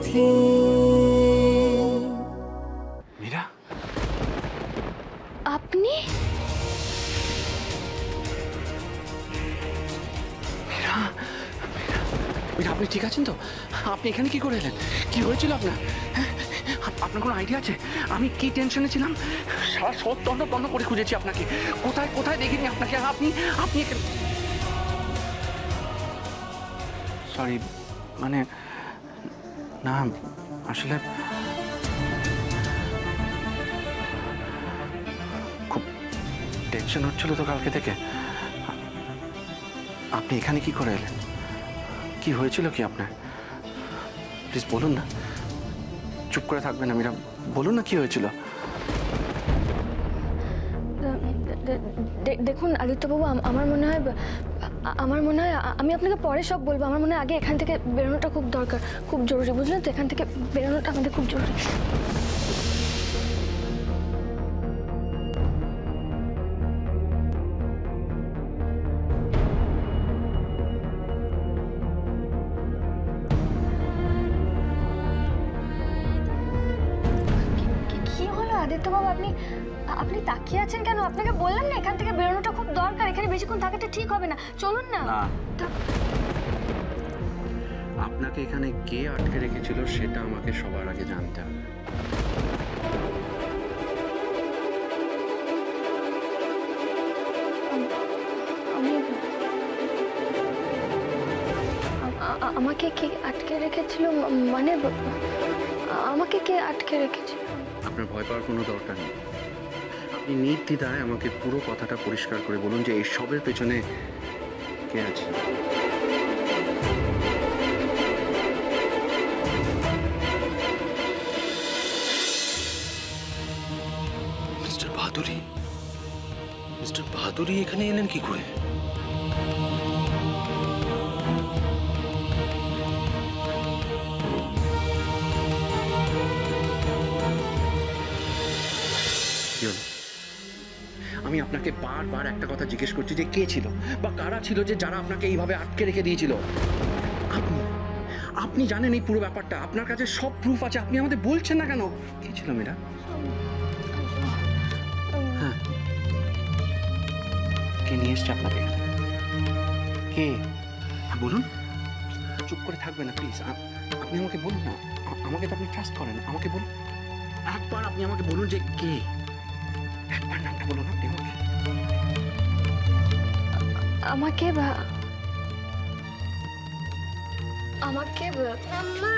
অতিথি। মীরা, আপনি? মীরা, মীরা, আপনি ঠিক আছেন তো? আপনি এখানে কি করে এলেন? কি হয়েছিল আপনার? হ্যাঁ, আপনার কোনো আইডিয়া আছে আমি কি টেনশনে ছিলাম? সারা শহর তন্ন তন্ন করে খুঁজেছি আপনাকে, কোথায় কোথায় দেখিনি আপনাকে। আপনি আপনি এখানে, সরি, মানে না, আসলে খুব টেনশন হচ্ছিল তো কালকে থেকে। আপনি এখানে কি করে এলেন? কি হয়েছিল কি আপনার? প্লিজ বলুন না, চুপ করে থাকবেন না মীরা, বলুন না কি হয়েছিল। দেখুন আদিত্যবাবু, আমার মনে হয় আমি আপনাকে পরে সব বলবো। আমার মনে হয় আগে এখান থেকে বেরোনোটা খুব দরকার, খুব জরুরি, বুঝলেন তো? এখান থেকে বেরোনোটা আমাদের খুব জরুরি। কি হলো আদিত্যবাবু, আপনি তাকিয়ে আছেন কেন? আপনাকে বললাম না এখান থেকে বেরোনোটা খুব দরকার, এখানে বেশিক্ষণ থাকাটা ঠিক হবে না। চলুন না। আপনাকে এখানে কে আটকে রেখেছিল সেটা আমাকে সবার আগে জানতে হবে। আমাকে কে আটকে রেখেছিল? মানে আমাকে কে আটকে রেখেছিল? আপনার ভয় পাওয়ার কোনো দরকার নেই। আপনি নির্দ্বিধায় আমাকে পুরো কথাটা পরিষ্কার করে বলুন যে এই সবের পেছনে কে আছে। মিস্টার বাহাদুরি এখানে এলেন কি করে? আমি আপনাকে বারবার একটা কথা জিজ্ঞেস করছি যে কে ছিল বা কারা ছিল যে যারা আপনাকে এইভাবে আটকে রেখে দিয়েছিল। আপনি জানেন এই পুরো ব্যাপারটা, আপনার কাছে সব প্রুফ আছে, আপনি আমাদের বলছেন না কেন? কে ছিল মেয়েরা? হ্যাঁ, কে নিয়ে এসছে আপনাকে? কে? বলুন, চুপ করে থাকবে না প্লিজ। আপনি আমাকে বলুন না, আমাকে তো আপনি ট্রাস্ট করেন, আমাকে বলুন একবার। আপনি আমাকে বলুন যে কে, একবার নামটা বলুন আপনি আমাকে। আমাকে মাম্মা